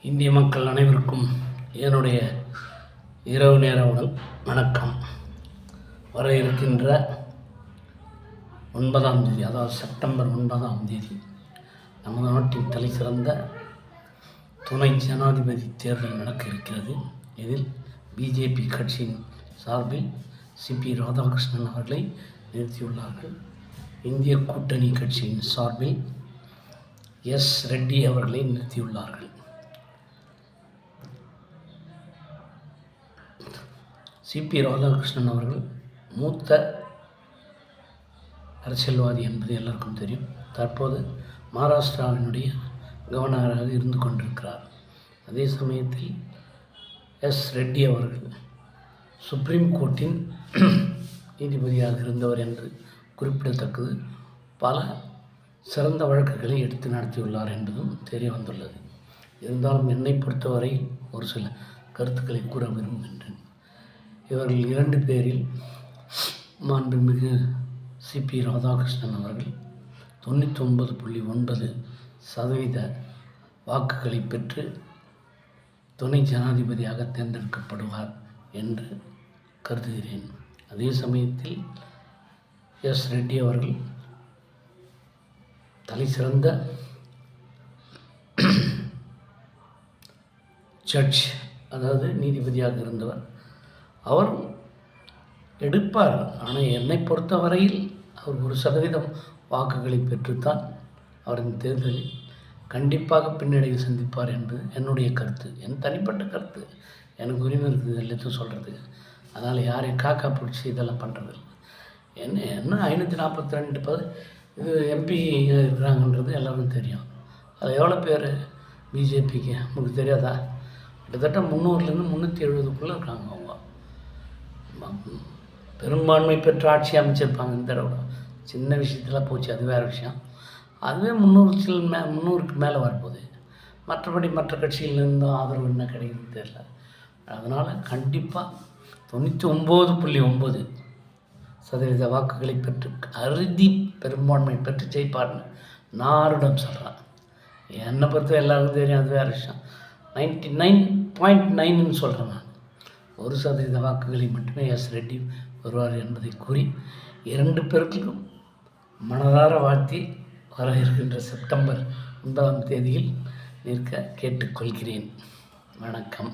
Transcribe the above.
இந்திய மக்கள் அனைவருக்கும் என்னுடைய இரவு நேர வணக்கம். வர இருக்கின்ற 9ஆம் தேதி, அதாவது செப்டம்பர் 9ஆம் தேதி நமது நாட்டின் தலை சிறந்த துணை ஜனாதிபதி தேர்தல் நடக்க இருக்கிறது. இதில் பிஜேபி கட்சியின் சார்பில் சிபி ராதாகிருஷ்ணன் அவர்களை நிறுத்தியுள்ளார்கள். இந்திய கூட்டணி கட்சியின் சார்பில் எஸ் ரெட்டி அவர்களை நிறுத்தியுள்ளார்கள். சிபி ராதாகிருஷ்ணன் அவர்கள் மூத்த அரசியல்வாதி என்பது எல்லாருக்கும் தெரியும். தற்போது மகாராஷ்டிராவினுடைய கவர்னராக இருந்து கொண்டிருக்கிறார். அதே சமயத்தில் எஸ் ரெட்டி அவர்கள் சுப்ரீம் கோர்ட்டின் நீதிபதியாக இருந்தவர் என்று குறிப்பிடத்தக்கது. பல சிறந்த வழக்குகளை எடுத்து நடத்தியுள்ளார் என்பதும் தெரிய வந்துள்ளது. இருந்தாலும் என்னை பொறுத்தவரை ஒரு சில கருத்துக்களை கூற விரும்புகின்றேன். இவர்கள் 2 பேரில் மாண்புமிகு சிபி ராதாகிருஷ்ணன் அவர்கள் 99.9% வாக்குகளை பெற்று துணை ஜனாதிபதியாக தேர்ந்தெடுக்கப்படுவார் என்று கருதுகிறேன். அதே சமயத்தில் எஸ் ரெட்டி அவர்கள் தலை சிறந்த ஜட்ஜ், அதாவது நீதிபதியாக இருந்தவர். அவர் எடுப்பார். ஆனால் என்னை பொறுத்தவரையில் அவர் 1% வாக்குகளை பெற்றுத்தான் அவர் இந்த தேர்தலில் கண்டிப்பாக பின்னடைவு சந்திப்பார் என்பது என்னுடைய கருத்து, என் தனிப்பட்ட கருத்து. எனக்கு உரிமை இருக்குது எல்லாத்தையும் சொல்கிறதுக்கு. அதனால் யாரையும் காக்கா பிடிச்சி இதெல்லாம் பண்ணுறதில்ல. என்ன 542 இது எம்பி இருக்கிறாங்கன்றது எல்லாருக்கும் தெரியும். அது எவ்வளோ பேர் பிஜேபிக்கு உங்களுக்கு தெரியாதா? கிட்டத்தட்ட 300லேருந்து 370க்குள்ளே இருக்காங்க. அவங்க பெரும்பான்மை பெற்று ஆட்சி அமைச்சிருப்பாங்க. இந்த தடவை சின்ன விஷயத்தில் போச்சு, அது வேறு விஷயம். அதுவே 300க்கு மேலே வரப்போகுது. மற்றபடி மற்ற கட்சியிலேருந்தும் ஆதரவு என்ன கிடைக்குதுன்னு தெரியல. அதனால் கண்டிப்பாக 99.9% வாக்குகளை பெற்று அறுதி பெரும்பான்மை பெற்று ஜெயிப்பார்னு நாரிடம் சொல்கிறேன். என்னை பொறுத்த எல்லாருக்கும் தெரியும், அது வேறு விஷயம். 99.9ன்னு சொல்கிறேன் நான். 1% வாக்குகளை மட்டுமே எஸ் ரெட்டி வருவார் என்பதை கூறி 2 பேருக்கும் மனதார வாழ்த்தி வர இருக்கின்ற செப்டம்பர் 9ஆம் தேதியில் நிற்க கேட்டுக்கொள்கிறேன். வணக்கம்.